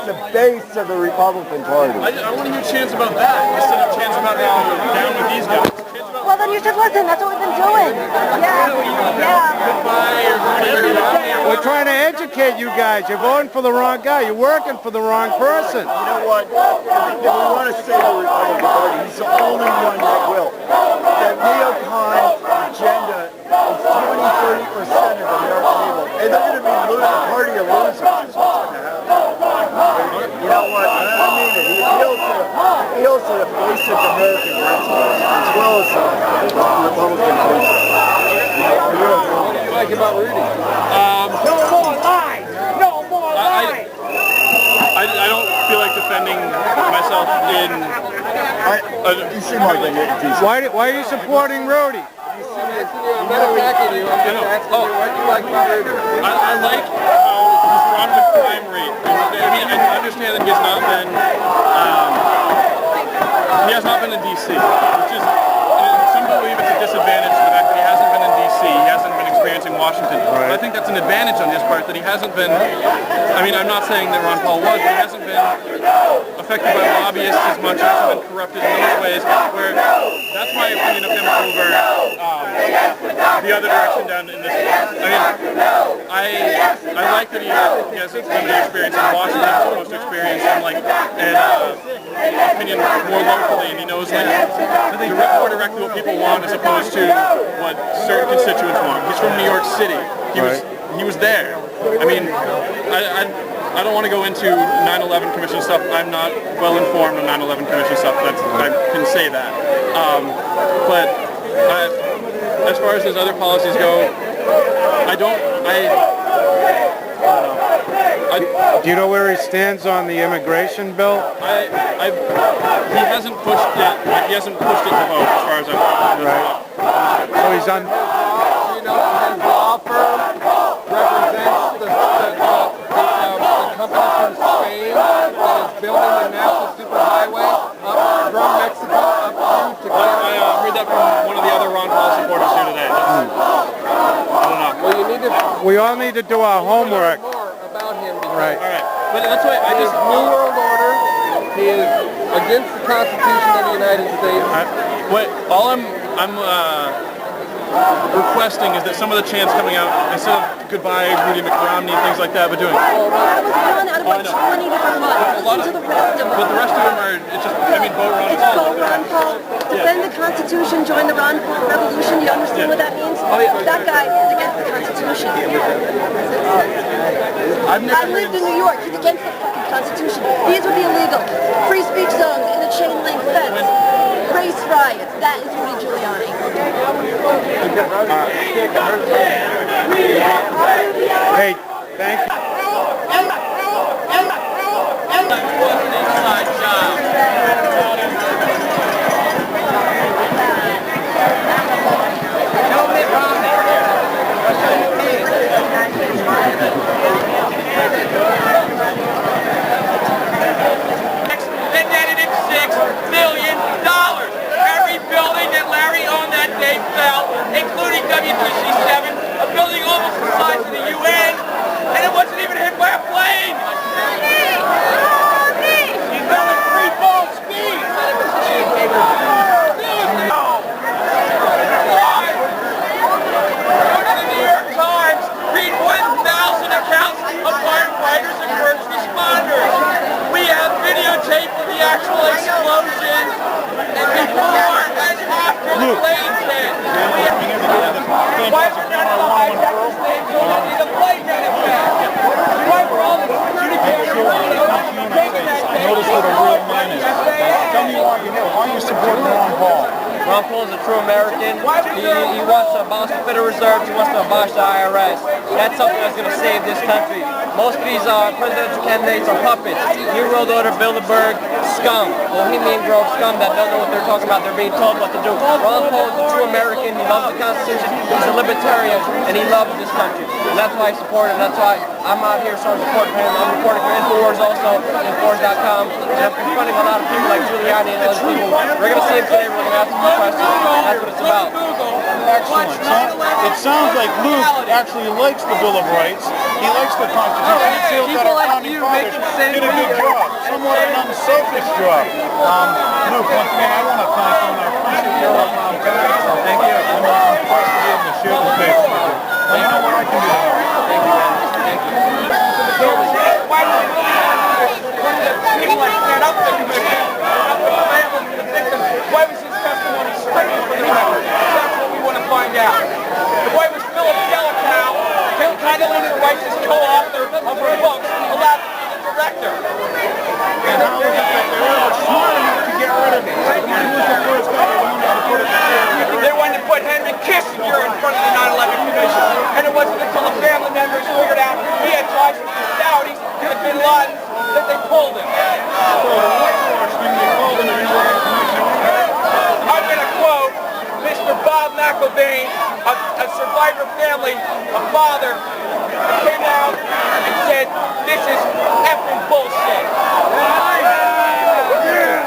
the base of the Republican Party. I want to hear chants about that instead of chants about how down with these guys. Well, then you should listen. That's what we've been doing. Yeah. We're trying to educate you guys. You're voting for the wrong guy. You're working for the wrong person. You know what? If we want to save the Republican Party, he's the only one that will. The neocon agenda is 20-30% of American people. And they're going to be losing the party of losers is what's going to happen. You know what? I mean it. He appeals to the basic American principles as well as the Republican principles. What do you like about Rudy? No more lies! No more lies! I don't feel like defending myself in... You seem like an idiot. Why are you supporting Rudy? I'm not attacking you. I'm just asking you what you like about Rudy. I like how he's brought the crime rate. I mean, I understand that he has not been in D.C., which is, some people believe it's a disadvantage to the fact that he hasn't been in D.C., he hasn't been experiencing Washington. Right. But I think that's an advantage on his part that he hasn't been, I mean, I'm not saying that Ron Paul was, but he hasn't been affected by lobbyists as much, hasn't been corrupted in those ways, where that's my opinion of him over the other direction down in this. I mean, I like that he has limited experience in Washington, he's supposed to experience and opinion more locally, and he knows more directly what people want as opposed to what certain constituents want. He's from New York City. He was there. I mean, I don't want to go into 9/11 Commission stuff. I'm not well informed on 9/11 Commission stuff. I can say that. But as far as his other policies go, I don't know. Do you know where he stands on the immigration bill? He hasn't pushed it. He hasn't pushed it to vote, as far as I'm. Right. So he's on. You know, his law firm represents the company from Spain that is building the national superhighway up from Mexico up to Canada. I heard that from one of the other Ron Paul supporters here today. I don't know. Well, you need to. We all need to do our homework. More about him. Right. All right. But that's why I just New World Order. He is against the Constitution of the United States. All I'm requesting is that some of the chants coming out, instead of goodbye Rudy McRomney and things like that, but doing. That was one out of like 20 different ones. Listen to the rest of them. But the rest of them are, it's just, I mean, vote Ron It's Paul. vote Ron Paul. Defend the Constitution, join the Ron Paul Revolution. You understand what that means? That guy is against the Constitution. I lived in New York. He's against the fucking Constitution. These would be illegal. Free speech zones in a chain link fence. Race riots. That is Rudy Giuliani. Hey, thank you. $6 million. Every building that Larry owned that day fell, including WTC-7, a building almost the size of the UN, and it wasn't even hit by a plane. He fell at free fall speed. Go to the New York Times, read 1,000 accounts of firefighters and first responders. We have videotape of the actual explosions and before and after the planes hit. Why were none of the hijackers named so that the plane got it back? Why were all the security cameras taking that day? Notice what a real man is. Tell me why you support Ron Paul. Ron Paul is a true American. He wants to abolish the Federal Reserve. He wants to abolish the IRS. That's something that's going to save this country. Most of these presidential candidates are puppets. New World Order, Bilderberg, scum. Bohemian Grove scum that don't know what they're talking about. They're being told what to do. Ron Paul is a true American. He loves the Constitution. He's a libertarian, and he loves this country. And that's why I support him. That's why I'm out here showing support for him. I'm reporting for InfoWars also, Infowars.com. And I'm confronting a lot of people like Giuliani and other people. We're going to see him today. We're going to ask him questions. That's what it's about. Excellent. It sounds like Luke actually likes the Bill of Rights. He likes the Constitution. He feels that our founding fathers did a good job, somewhat an unselfish job. Luke, once again, I want to thank you and I appreciate your help on time. Thank you. I'm impressed to be able to share this space with you. Let me know what I can do. Thank you, man. Thank you. Why would you people like stand up to the commission, up to the families and the victims? Why was his testimony stricken for the record? That's what we want to find out. Why was Philip Jellicoe, Catalina's Rice's co-author of her books, allowed to be the director? And how is it that they were smart enough to get rid of him? He was the first guy they wanted to put it in. They wanted to put Henry Kissinger in front of the 9/11 Commission, and it wasn't until the family members figured out he had ties with the Saudis and the Bin Laden that they pulled him. So whitewashed him, they called him an Allied Commission. I'm going to quote Mr. Bob McElvain, a survivor family, a father, came out and said, "This is effing bullshit."